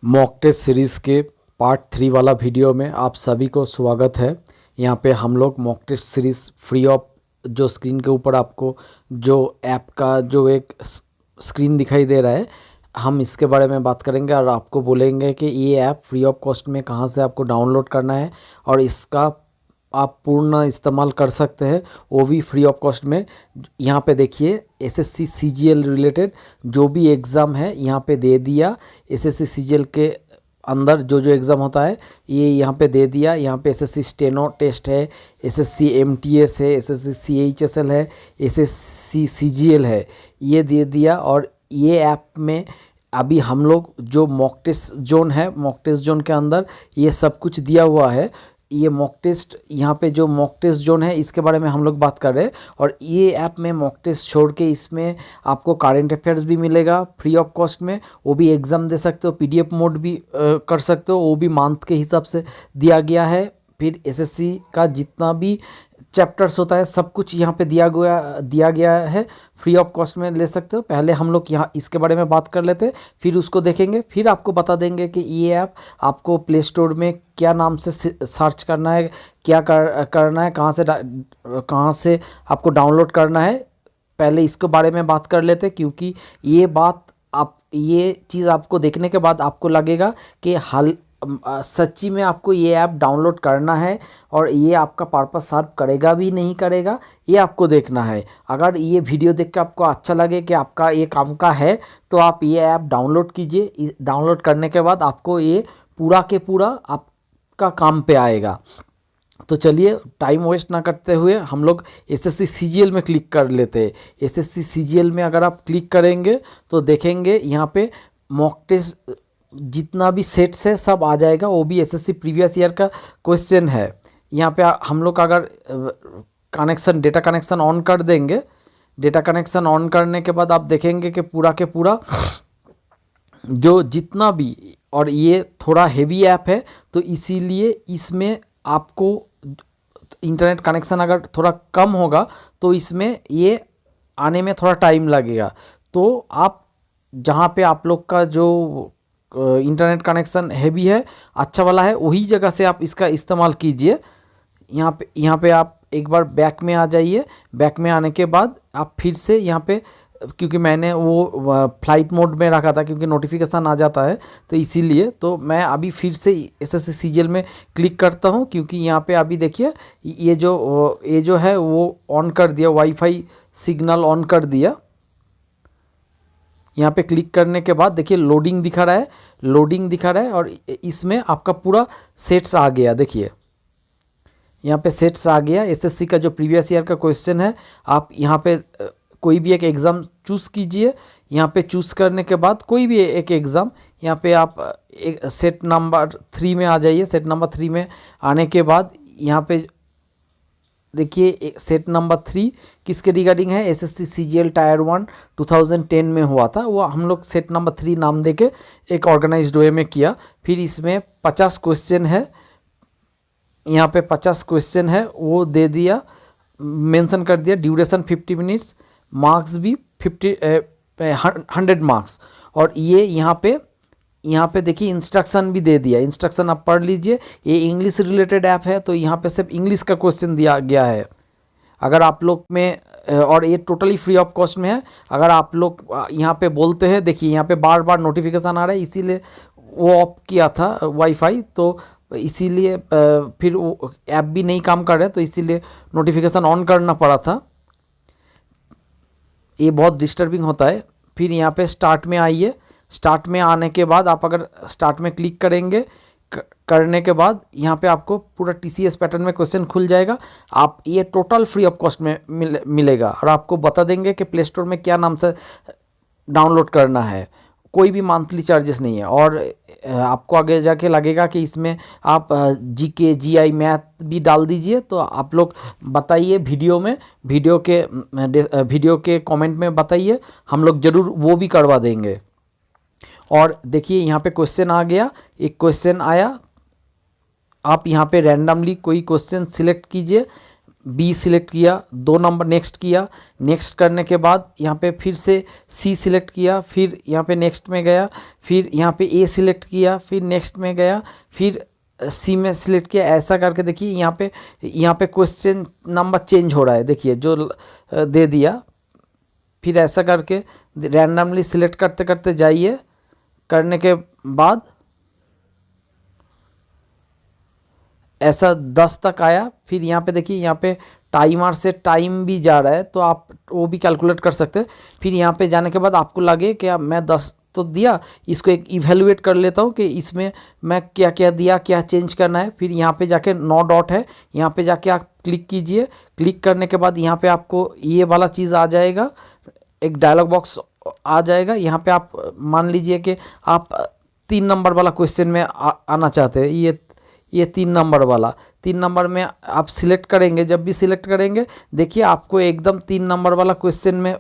Mock test series के part 3 वाला video में आप सभी को स्वागत है। यहाँ पे हम लोग mock test series free of जो स्क्रीन के ऊपर आपको जो ऐप का जो एक स्क्रीन दिखाई दे रहा है, हम इसके बारे में बात करेंगे और आपको बोलेंगे कि ये ऐप फ्री ऑफ कॉस्ट में कहाँ से आपको डाउनलोड करना है और इसका आप पूर्ण इस्तेमाल कर सकते हैं, वो भी फ्री ऑफ कॉस्ट में। यहाँ पे देखिए एसएससी सीजीएल रिलेटेड जो भी एग्ज़ाम है यहाँ पे दे दिया। एसएससी सीजीएल के अंदर जो जो एग्ज़ाम होता है ये यहाँ पे दे दिया। यहाँ पे एसएससी स्टेनो टेस्ट है, एसएससी एमटीएस है, एसएससी सीएचएसएल है, एसएससी सीजीएल है, ये दे दिया। और ये ऐप में अभी हम लोग जो मॉक टेस्ट जोन है, मॉक टेस्ट जोन के अंदर ये सब कुछ दिया हुआ है। ये मॉक टेस्ट यहाँ पे जो मॉक टेस्ट जोन है इसके बारे में हम लोग बात कर रहे हैं। और ये ऐप में मॉक टेस्ट छोड़ के इसमें आपको करंट अफेयर्स भी मिलेगा फ्री ऑफ कॉस्ट में, वो भी एग्ज़ाम दे सकते हो, पीडीएफ मोड भी कर सकते हो, वो भी मंथ के हिसाब से दिया गया है। फिर एसएससी का जितना भी चैप्टर्स होता है सब कुछ यहाँ पे दिया गया है, फ्री ऑफ कॉस्ट में ले सकते हो। पहले हम लोग यहाँ इसके बारे में बात कर लेते हैं, फिर उसको देखेंगे, फिर आपको बता देंगे कि ये ऐप आपको प्ले स्टोर में क्या नाम से सर्च करना है, क्या करना है, कहाँ से आपको डाउनलोड करना है। पहले इसके बारे में बात कर लेते, क्योंकि ये चीज़ आपको देखने के बाद आपको लगेगा कि सच्ची में आपको ये ऐप डाउनलोड करना है और ये आपका पर्पस सर्व करेगा भी नहीं करेगा, ये आपको देखना है। अगर ये वीडियो देख के आपको अच्छा लगे कि आपका ये काम का है तो आप ये ऐप डाउनलोड कीजिए। डाउनलोड करने के बाद आपको ये पूरा के पूरा आपका काम पे आएगा। तो चलिए टाइम वेस्ट ना करते हुए हम लोग एसएससी सीजीएल में क्लिक कर लेते हैं। एसएससी सीजीएल में अगर आप क्लिक करेंगे तो देखेंगे यहाँ पे मॉक टेस्ट जितना भी सेट्स है सब आ जाएगा, वो भी एसएससी प्रीवियस ईयर का क्वेश्चन है। यहाँ पे हम लोग अगर डेटा कनेक्शन ऑन कर देंगे, डेटा कनेक्शन ऑन करने के बाद आप देखेंगे कि पूरा के पूरा जो जितना भी, और ये थोड़ा हेवी ऐप है तो इसीलिए इसमें आपको इंटरनेट कनेक्शन अगर थोड़ा कम होगा तो इसमें ये आने में थोड़ा टाइम लगेगा। तो आप जहाँ पे आप लोग का जो इंटरनेट कनेक्शन हैवी है, अच्छा वाला है, वही जगह से आप इसका इस्तेमाल कीजिए। यहाँ पे आप एक बार बैक में आ जाइए। बैक में आने के बाद आप फिर से यहाँ पे, क्योंकि मैंने वो फ्लाइट मोड में रखा था क्योंकि नोटिफिकेशन आ जाता है तो इसीलिए, तो मैं अभी फिर से एसएससी सीजीएल में क्लिक करता हूँ। क्योंकि यहाँ पे अभी देखिए ये जो है वो ऑन कर दिया, वाईफाई सिग्नल ऑन कर दिया। यहाँ पे क्लिक करने के बाद देखिए लोडिंग दिखा रहा है और इसमें आपका पूरा सेट्स आ गया। देखिए यहाँ पे सेट्स आ गया। एसएससी का जो प्रीवियस ईयर का क्वेश्चन है, आप यहाँ पे कोई भी एक एग्ज़ाम चूज़ कीजिए। यहाँ पे चूज़ करने के बाद कोई भी एक एग्ज़ाम, यहाँ पे आप सेट नंबर 3 में आ जाइए। सेट नंबर 3 में आने के बाद यहाँ पे देखिए सेट नंबर 3 किसके रिगार्डिंग है, एसएससी सीजीएल टायर 1 2010 में हुआ था। वो हम लोग सेट नंबर 3 नाम देके एक ऑर्गेनाइज्ड वे में किया। फिर इसमें 50 क्वेश्चन है, यहाँ पे 50 क्वेश्चन है वो दे दिया, मेंशन कर दिया। ड्यूरेशन 50 मिनट्स, मार्क्स भी 100 मार्क्स। और ये यहाँ पे देखिए इंस्ट्रक्शन भी दे दिया, इंस्ट्रक्शन आप पढ़ लीजिए। ये इंग्लिश रिलेटेड ऐप है तो यहाँ पे सिर्फ इंग्लिश का क्वेश्चन दिया गया है। अगर आप लोग में, और ये टोटली फ्री ऑफ कॉस्ट में है। अगर आप लोग यहाँ पे बोलते हैं, देखिए यहाँ पे बार बार नोटिफिकेशन आ रहा है, इसीलिए वो ऑफ किया था वाईफाई, तो इसीलिए फिर वो ऐप भी नहीं काम कर रहा है तो इसीलिए नोटिफिकेशन ऑन करना पड़ा था। ये बहुत डिस्टर्बिंग होता है। फिर यहाँ पे स्टार्ट में आइए। स्टार्ट में आने के बाद आप अगर स्टार्ट में क्लिक करेंगे, करने के बाद यहाँ पे आपको पूरा टीसीएस पैटर्न में क्वेश्चन खुल जाएगा। आप ये टोटल फ्री ऑफ कॉस्ट में मिलेगा और आपको बता देंगे कि प्ले स्टोर में क्या नाम से डाउनलोड करना है। कोई भी मंथली चार्जेस नहीं है। और आपको आगे जाके लगेगा कि इसमें आप जीके जीआई मैथ भी डाल दीजिए, तो आप लोग बताइए वीडियो के कमेंट में बताइए, हम लोग ज़रूर वो भी करवा देंगे। और देखिए यहाँ पे क्वेश्चन आ गया, एक क्वेश्चन आया, आप यहाँ पे रैंडमली कोई क्वेश्चन सिलेक्ट कीजिए। बी सिलेक्ट किया, 2 नंबर नेक्स्ट किया, नेक्स्ट करने के बाद यहाँ पे फिर से सी सिलेक्ट किया, फिर यहाँ पे नेक्स्ट में गया, फिर यहाँ पे ए सिलेक्ट किया, फिर नेक्स्ट में गया, फिर सी में सिलेक्ट किया। ऐसा करके देखिए यहाँ पे क्वेश्चन नंबर चेंज हो रहा है, देखिए जो दे दिया। फिर ऐसा करके रैंडमली सिलेक्ट करते करते जाइए, करने के बाद ऐसा 10 तक आया। फिर यहाँ पे देखिए, यहाँ पे टाइमर से टाइम भी जा रहा है, तो आप वो भी कैलकुलेट कर सकते हैं। फिर यहाँ पे जाने के बाद आपको लगे कि अब मैं 10 तो दिया, इसको एक इवेलुएट कर लेता हूँ कि इसमें मैं क्या क्या दिया, क्या चेंज करना है। फिर यहाँ पे जाके 9 डॉट है, यहाँ पे जाके आप क्लिक कीजिए। क्लिक करने के बाद यहाँ पे आपको ये वाला चीज़ आ जाएगा, एक डायलॉग बॉक्स आ जाएगा। यहाँ पे आप मान लीजिए कि आप 3 नंबर वाला क्वेश्चन में आना चाहते हैं, ये 3 नंबर वाला, 3 नंबर में आप सिलेक्ट करेंगे। जब भी सिलेक्ट करेंगे देखिए आपको एकदम 3 नंबर वाला क्वेश्चन में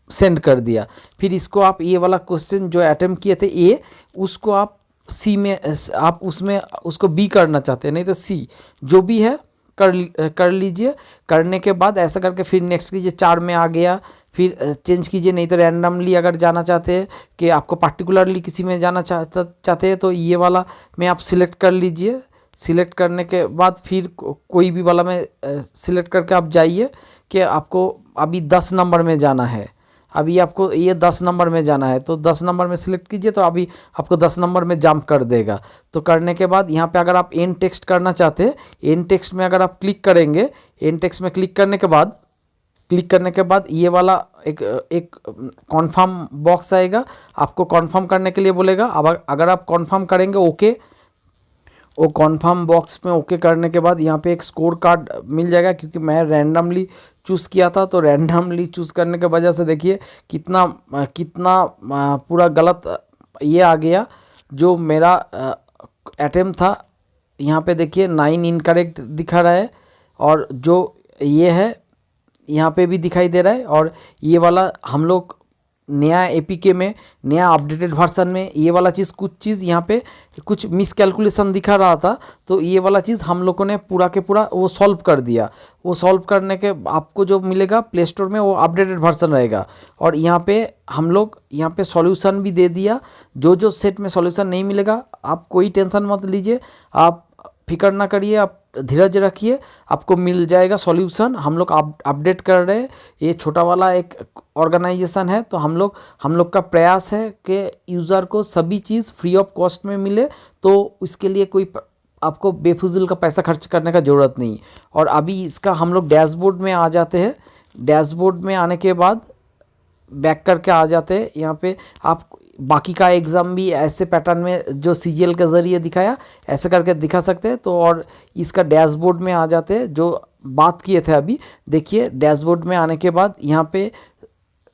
सेंड कर दिया। फिर इसको आप ये वाला क्वेश्चन जो अटेम्प्ट किए थे ए, उसको आप सी में, आप उसमें उसको बी करना चाहते हैं, नहीं तो सी, जो भी है कर लीजिए। करने के बाद ऐसा करके फिर नेक्स्ट कीजिए, 4 में आ गया, फिर चेंज कीजिए। नहीं तो रैंडमली अगर जाना चाहते हैं कि आपको पर्टिकुलरली किसी में जाना चाहते हैं तो ये वाला में आप सिलेक्ट कर लीजिए। सिलेक्ट करने के बाद फिर कोई भी वाला में सिलेक्ट करके आप जाइए कि आपको अभी 10 नंबर में जाना है, अभी आपको ये 10 नंबर में जाना है, तो 10 नंबर में सिलेक्ट कीजिए, तो अभी आपको 10 नंबर में जंप कर देगा। तो करने के बाद यहाँ पे अगर आप एंड टेक्स्ट करना चाहते हैं, एंड टेक्स्ट में अगर आप क्लिक करेंगे, एंड टेक्स्ट में क्लिक करने के बाद ये वाला एक कॉन्फर्म बॉक्स आएगा, आपको कॉन्फर्म करने के लिए बोलेगा। अब अगर आप कॉन्फर्म करेंगे ओके, वो कॉन्फर्म बॉक्स में ओके करने के बाद यहाँ पे एक स्कोर कार्ड मिल जाएगा। क्योंकि मैं रैंडमली चूज़ किया था, तो रैंडमली चूज़ करने के वजह से देखिए कितना पूरा गलत ये आ गया जो मेरा अटेम्प्ट था। यहाँ पे देखिए 9 इनकरेक्ट दिखा रहा है, और जो ये है यहाँ पे भी दिखाई दे रहा है। और ये वाला हम लोग नया एपीके में, नया अपडेटेड वर्जन में ये वाला चीज़, कुछ चीज़ यहाँ पे कुछ मिसकैलकुलेशन दिखा रहा था, तो ये वाला चीज़ हम लोगों ने पूरा के पूरा वो सॉल्व कर दिया। वो सॉल्व करने के आपको जो मिलेगा प्ले स्टोर में, वो अपडेटेड वर्जन रहेगा। और यहाँ पे हम लोग यहाँ पे सॉल्यूशन भी दे दिया। जो सेट में सॉल्यूशन नहीं मिलेगा, आप कोई टेंशन मत लीजिए, आप फिक्र ना करिए, आप धीरज रखिए, आपको मिल जाएगा सॉल्यूशन। हम लोग अपडेट कर रहे हैं, ये छोटा वाला एक ऑर्गेनाइजेशन है, तो हम लोग का प्रयास है कि यूज़र को सभी चीज़ फ्री ऑफ कॉस्ट में मिले। तो इसके लिए कोई आपको बेफिजूल का पैसा खर्च करने का ज़रूरत नहीं। और अभी इसका हम लोग डैशबोर्ड में आ जाते हैं। डैशबोर्ड में आने के बाद बैक करके आ जाते हैं। यहाँ पे आप बाकी का एग्ज़ाम भी ऐसे पैटर्न में जो सीजीएल के ज़रिए दिखाया, ऐसे करके दिखा सकते हैं। तो और इसका डैशबोर्ड में आ जाते हैं, जो बात किए थे अभी। देखिए डैशबोर्ड में आने के बाद यहाँ पे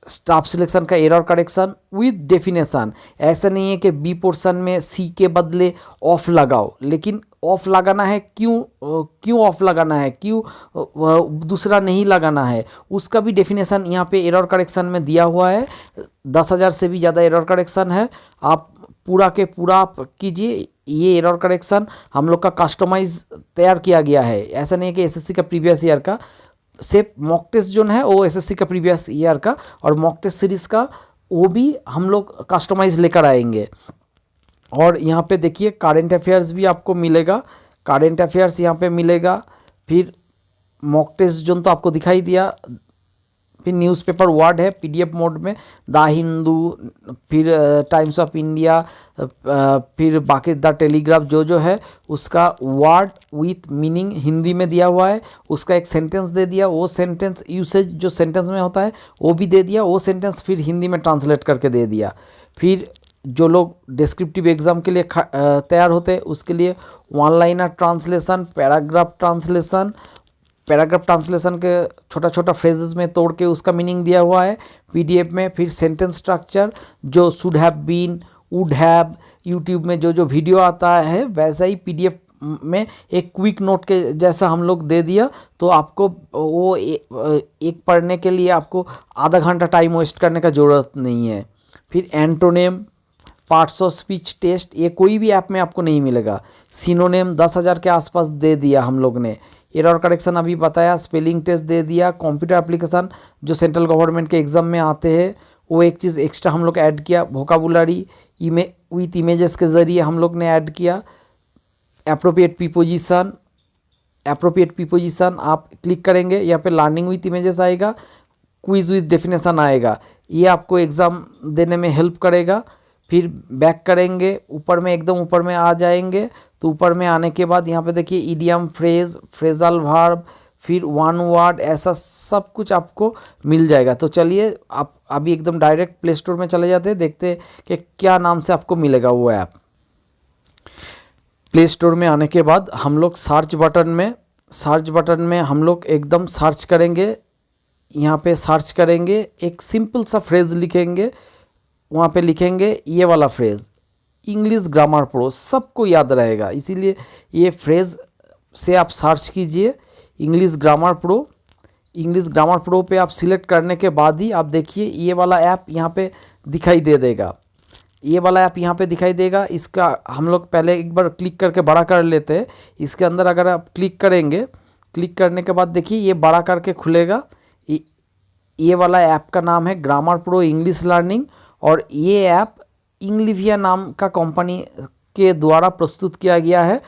स्टाफ सिलेक्शन का एरर करेक्शन विद डेफिनेशन। ऐसा नहीं है कि बी पोर्शन में सी के बदले ऑफ लगाओ, लेकिन ऑफ लगाना है, क्यों ऑफ लगाना है, क्यों दूसरा नहीं लगाना है, उसका भी डेफिनेशन यहाँ पे एरर करेक्शन में दिया हुआ है। 10,000 से भी ज़्यादा एरर करेक्शन है, आप पूरा के पूरा कीजिए। ये एरर करेक्शन हम लोग का कस्टमाइज तैयार किया गया है। ऐसा नहीं है कि एसएससी का प्रीवियस ईयर का, सिर्फ मॉक टेस्ट जो है वो एसएससी का प्रीवियस ईयर का, और मॉक टेस्ट सीरीज़ का वो भी हम लोग कस्टमाइज लेकर आएंगे। और यहाँ पे देखिए करेंट अफेयर्स भी आपको मिलेगा, करेंट अफेयर्स यहाँ पे मिलेगा। फिर मॉक टेस्ट जो तो आपको दिखाई दिया। फिर न्यूज़पेपर वर्ड है पीडीएफ मोड में, द हिंदू, फिर टाइम्स ऑफ इंडिया, फिर बाकी द टेलीग्राफ जो है उसका वर्ड विथ मीनिंग हिंदी में दिया हुआ है। उसका एक सेंटेंस दे दिया, वो सेंटेंस यूसेज जो सेंटेंस में होता है वो भी दे दिया, वो सेंटेंस फिर हिंदी में ट्रांसलेट करके दे दिया। फिर जो लोग डिस्क्रिप्टिव एग्ज़ाम के लिए तैयार होते हैं उसके लिए one liner translation, paragraph translation के छोटा छोटा फ्रेजेस में तोड़ के उसका मीनिंग दिया हुआ है पीडीएफ में। फिर सेंटेंस स्ट्रक्चर जो should have been, would have, YouTube में जो वीडियो आता है वैसा ही पीडीएफ में एक क्विक नोट के जैसा हम लोग दे दिया। तो आपको वो एक पढ़ने के लिए आपको आधा घंटा टाइम वेस्ट करने का ज़रूरत नहीं है। फिर antonym, parts of speech test, ये कोई भी ऐप में आपको नहीं मिलेगा। सिनोनेम 10,000 के आसपास दे दिया हम लोग ने। एरर करेक्शन अभी बताया, स्पेलिंग टेस्ट दे दिया, कंप्यूटर एप्लीकेशन जो सेंट्रल गवर्नमेंट के एग्ज़ाम में आते हैं वो एक चीज़ एक्स्ट्रा हम लोग ऐड किया, वोकाबुलरी विथ इमेजेस के ज़रिए हम लोग ने ऐड किया। एप्रोप्रिएट प्रीपोजिशन आप क्लिक करेंगे, यहाँ पे लर्निंग विथ इमेजेस आएगा, क्विज विथ डेफिनेशन आएगा, ये आपको एग्ज़ाम देने में हेल्प करेगा। फिर बैक करेंगे, ऊपर में एकदम ऊपर में आ जाएंगे, तो ऊपर में आने के बाद यहाँ पे देखिए इडियम, फ्रेज, फ्रेजल वर्ब, फिर वन वर्ड, ऐसा सब कुछ आपको मिल जाएगा। तो चलिए आप अभी एकदम डायरेक्ट प्ले स्टोर में चले जाते हैं, देखते हैं कि क्या नाम से आपको मिलेगा वो ऐप। प्ले स्टोर में आने के बाद हम लोग सर्च बटन में हम लोग एकदम सर्च करेंगे, यहाँ पे सर्च करेंगे, एक सिंपल सा फ्रेज लिखेंगे, वहाँ पे लिखेंगे ये वाला फ्रेज, इंग्लिश ग्रामर प्रो, सबको याद रहेगा, इसीलिए ये फ्रेज से आप सर्च कीजिए इंग्लिश ग्रामर प्रो पे आप सिलेक्ट करने के बाद ही आप देखिए ये वाला ऐप यहाँ पे दिखाई दे देगा, ये वाला ऐप यहाँ पे दिखाई देगा। इसका हम लोग पहले एक बार क्लिक करके बड़ा कर लेते हैं। इसके अंदर अगर आप क्लिक करेंगे, क्लिक करने के बाद देखिए ये बड़ा करके खुलेगा। ये वाला ऐप का नाम है ग्रामर प्रो इंग्लिश लर्निंग, और ये ऐप इंग्लिविया नाम का कंपनी के द्वारा प्रस्तुत किया गया है।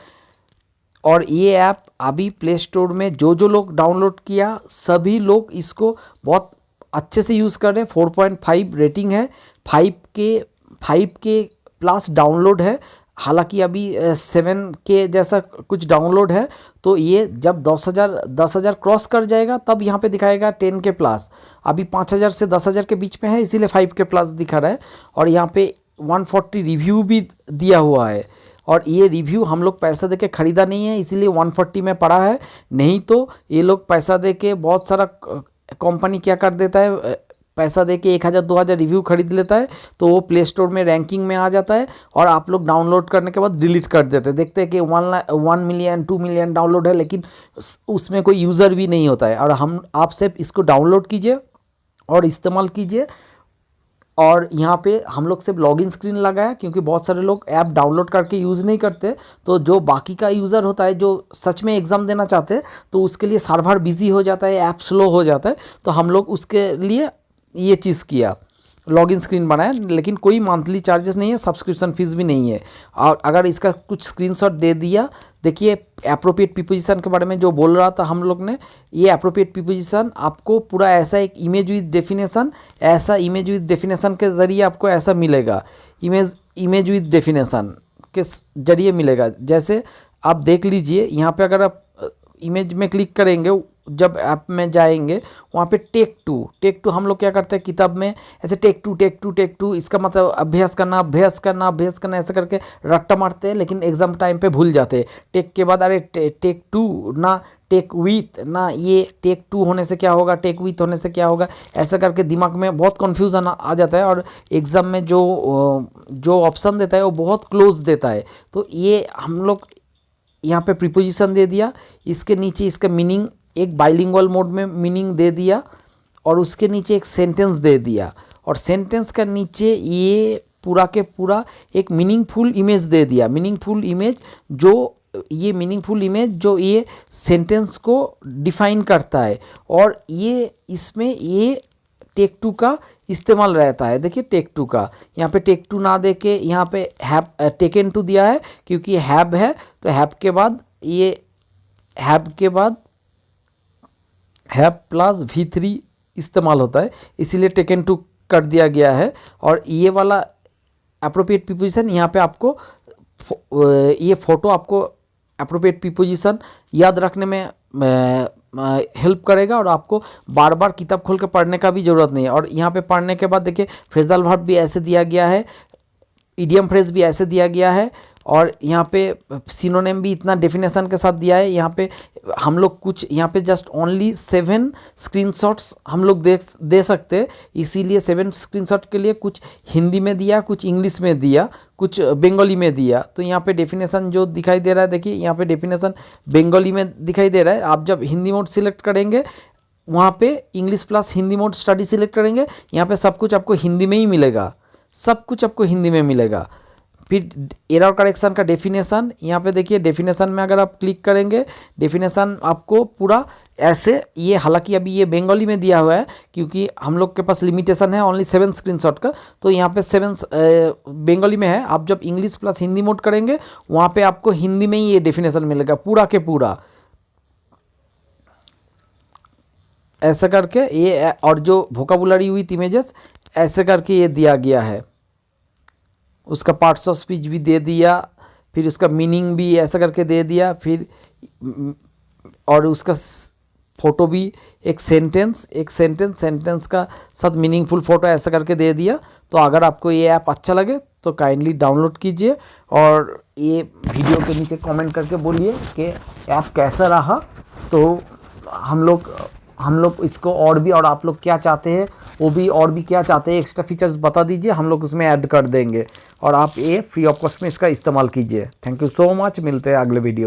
और ये ऐप अभी प्ले स्टोर में जो लोग डाउनलोड किया सभी लोग इसको बहुत अच्छे से यूज़ कर रहे हैं। 4.5 रेटिंग है, 5K प्लस डाउनलोड है, हालांकि अभी 7K जैसा कुछ डाउनलोड है। तो ये जब 10,000 क्रॉस कर जाएगा तब यहाँ पे दिखाएगा 10K प्लस, अभी 5,000 से 10,000 के बीच में है इसीलिए 5K प्लस दिखा रहा है। और यहाँ पे 140 रिव्यू भी दिया हुआ है, और ये रिव्यू हम लोग पैसा देके ख़रीदा नहीं है इसीलिए 140 में पड़ा है, नहीं तो ये लोग पैसा देके बहुत सारा कंपनी क्या कर देता है, पैसा देके 1,000-2,000 रिव्यू खरीद लेता है तो वो प्ले स्टोर में रैंकिंग में आ जाता है, और आप लोग डाउनलोड करने के बाद डिलीट कर देते हैं। देखते हैं कि 1 मिलियन 2 मिलियन डाउनलोड है, लेकिन उसमें कोई यूज़र भी नहीं होता है। और आप सिर्फ इसको डाउनलोड कीजिए और इस्तेमाल कीजिए। और यहाँ पे हम लोग सिर्फ लॉगिन स्क्रीन लगाया, क्योंकि बहुत सारे लोग ऐप डाउनलोड करके यूज़ नहीं करते, तो जो बाकी का यूज़र होता है जो सच में एग्ज़ाम देना चाहते हैं तो उसके लिए सर्वर बिजी हो जाता है, ऐप स्लो हो जाता है, तो हम लोग उसके लिए ये चीज़ किया, लॉगिन स्क्रीन बनाया। लेकिन कोई मंथली चार्जेस नहीं है, सब्सक्रिप्शन फीस भी नहीं है। और अगर इसका कुछ स्क्रीनशॉट दे दिया, देखिए एप्रोप्रिएट प्रीपोजिशन के बारे में जो बोल रहा था हम लोग ने, ये एप्रोप्रिएट प्रीपोजिशन आपको पूरा ऐसा एक इमेज विद डेफिनेशन के ज़रिए आपको ऐसा मिलेगा, इमेज विद डेफिनेशन के ज़रिए मिलेगा। जैसे आप देख लीजिए यहाँ पे अगर आप इमेज में क्लिक करेंगे, जब ऐप में जाएंगे वहाँ पे टेक टू हम लोग क्या करते हैं किताब में ऐसे टेक टू इसका मतलब अभ्यास करना ऐसे करके रट्टा मारते हैं, लेकिन एग्ज़ाम टाइम पे भूल जाते हैं। टेक के बाद अरे टेक टू ना टेक विथ ना, ये टेक टू होने से क्या होगा, टेक विथ होने से क्या होगा, ऐसा करके दिमाग में बहुत कन्फ्यूज़न आ जाता है। और एग्ज़ाम में जो ऑप्शन देता है वो बहुत क्लोज देता है। तो ये हम लोग यहाँ पे प्रीपोजिशन दे दिया, इसके नीचे इसका मीनिंग एक बाइलिंगुअल मोड में मीनिंग दे दिया, और उसके नीचे एक सेंटेंस दे दिया, और सेंटेंस का नीचे ये पूरा के पूरा एक मीनिंगफुल इमेज दे दिया। मीनिंगफुल इमेज जो ये सेंटेंस को डिफाइन करता है, और ये इसमें ये टेक टू का इस्तेमाल रहता है। देखिए टेक टू का यहाँ पे टेक टू ना दे के यहाँ पे हैव टेकन टू दिया है, क्योंकि हैव है तो हैव के बाद हैव प्लस V3 इस्तेमाल होता है, इसीलिए टेकन टू कर दिया गया है। और ये वाला एप्रोप्रिएट प्रीपोजिशन यहाँ पे आपको ये फोटो आपको एप्रोप्रिएट प्रीपोजिशन याद रखने में हेल्प करेगा, और आपको बार बार किताब खोल के पढ़ने का भी ज़रूरत नहीं है। और यहाँ पे पढ़ने के बाद देखिए फ्रेजल वर्ब भी ऐसे दिया गया है, इडियम फ्रेज भी ऐसे दिया गया है, और यहाँ पे सिनोनिम भी इतना डेफिनेशन के साथ दिया है। यहाँ पे हम लोग कुछ यहाँ पे जस्ट ओनली 7 स्क्रीनशॉट्स हम लोग दे सकते हैं, इसीलिए 7 स्क्रीनशॉट के लिए कुछ हिंदी में दिया, कुछ इंग्लिश में दिया, कुछ बंगाली में दिया। तो यहाँ पे डेफिनेशन जो दिखाई दे रहा है, देखिए यहाँ पे डेफिनेशन बंगाली में दिखाई दे रहा है। आप जब हिंदी मोड सिलेक्ट करेंगे वहाँ पे English plus Hindi mode study select करेंगे, यहाँ पे सब कुछ आपको हिंदी में ही मिलेगा, सब कुछ आपको हिंदी में मिलेगा। फिर एरर करेक्शन का डेफिनेशन, यहाँ पे देखिए डेफिनेशन में अगर आप क्लिक करेंगे, डेफिनेशन आपको पूरा ऐसे, ये हालांकि अभी ये बंगाली में दिया हुआ है क्योंकि हम लोग के पास लिमिटेशन है ओनली 7 स्क्रीनशॉट का, तो यहाँ पे 7 बंगाली में है। आप जब इंग्लिश प्लस हिंदी मोड करेंगे वहाँ पे आपको हिंदी में ही ये डेफिनेशन मिलेगा पूरा के पूरा ऐसे करके ये, और जो वोकाबुलरी विथ इमेजेस ऐसे करके ये दिया गया है। उसका पार्ट्स ऑफ स्पीच भी दे दिया, फिर उसका मीनिंग भी ऐसा करके दे दिया, फिर और उसका फ़ोटो भी एक सेंटेंस का साथ मीनिंगफुल फ़ोटो ऐसा करके दे दिया। तो अगर आपको ये ऐप अच्छा लगे तो काइंडली डाउनलोड कीजिए और ये वीडियो के नीचे कमेंट करके बोलिए कि ऐप कैसा रहा। तो हम लोग इसको और भी, और आप लोग क्या चाहते हैं वो भी, और भी क्या चाहते हैं एक्स्ट्रा फीचर्स बता दीजिए, हम लोग उसमें ऐड कर देंगे और आप ये फ्री ऑफ कॉस्ट में इसका इस्तेमाल कीजिए। थैंक यू सो मच, मिलते हैं अगले वीडियो पे।